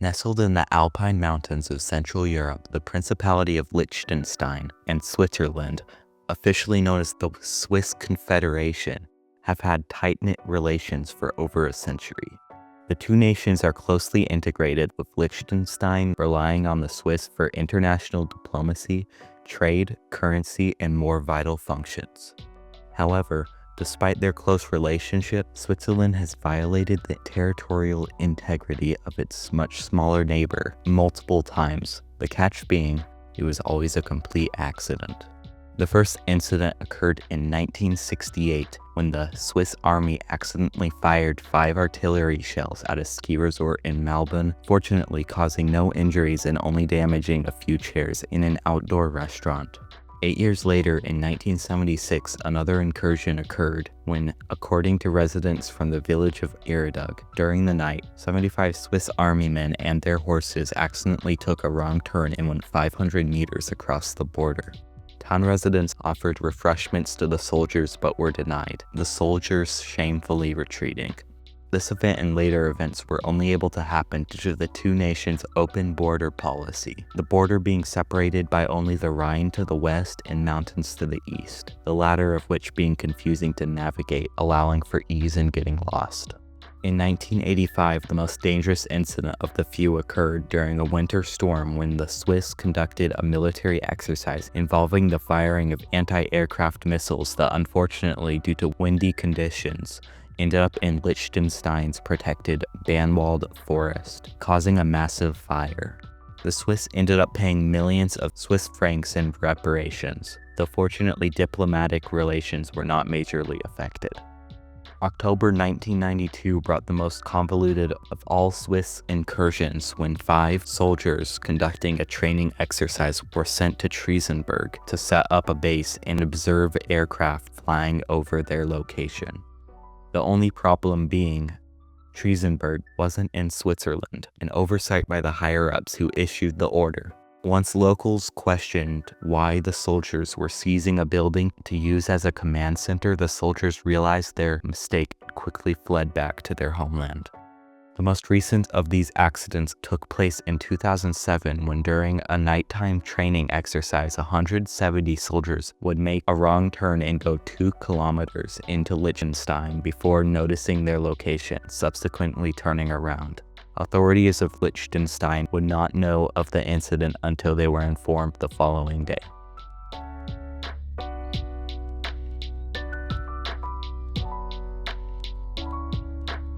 Nestled in the Alpine mountains of Central Europe, the Principality of Liechtenstein and Switzerland, officially known as the Swiss Confederation, have had tight-knit relations for over a century. The two nations are closely integrated, with Liechtenstein relying on the Swiss for international diplomacy, trade, currency, and more vital functions. However, despite their close relationship, Switzerland has violated the territorial integrity of its much smaller neighbor multiple times, the catch being, it was always a complete accident. The first incident occurred in 1968 when the Swiss Army accidentally fired 5 artillery shells at a ski resort in Melbourne, fortunately causing no injuries and only damaging a few chairs in an outdoor restaurant. 8 years later, in 1976, another incursion occurred when, according to residents from the village of Iridug, during the night, 75 Swiss Army men and their horses accidentally took a wrong turn and went 500 meters across the border. Town residents offered refreshments to the soldiers but were denied, the soldiers shamefully retreating. This event and later events were only able to happen due to the two nations' open border policy, the border being separated by only the Rhine to the west and mountains to the east, the latter of which being confusing to navigate, allowing for ease in getting lost. In 1985, the most dangerous incident of the few occurred during a winter storm when the Swiss conducted a military exercise involving the firing of anti-aircraft missiles that, unfortunately, due to windy conditions, ended up in Liechtenstein's protected Bannwald forest, causing a massive fire. The Swiss ended up paying millions of Swiss francs in reparations, though fortunately diplomatic relations were not majorly affected. October 1992 brought the most convoluted of all Swiss incursions when 5 soldiers conducting a training exercise were sent to Triesenberg to set up a base and observe aircraft flying over their location. The only problem being, Triesenberg wasn't in Switzerland, an oversight by the higher-ups who issued the order. Once locals questioned why the soldiers were seizing a building to use as a command center, the soldiers realized their mistake and quickly fled back to their homeland. The most recent of these accidents took place in 2007 when during a nighttime training exercise, 170 soldiers would make a wrong turn and go 2 kilometers into Liechtenstein before noticing their location, subsequently turning around. Authorities of Liechtenstein would not know of the incident until they were informed the following day.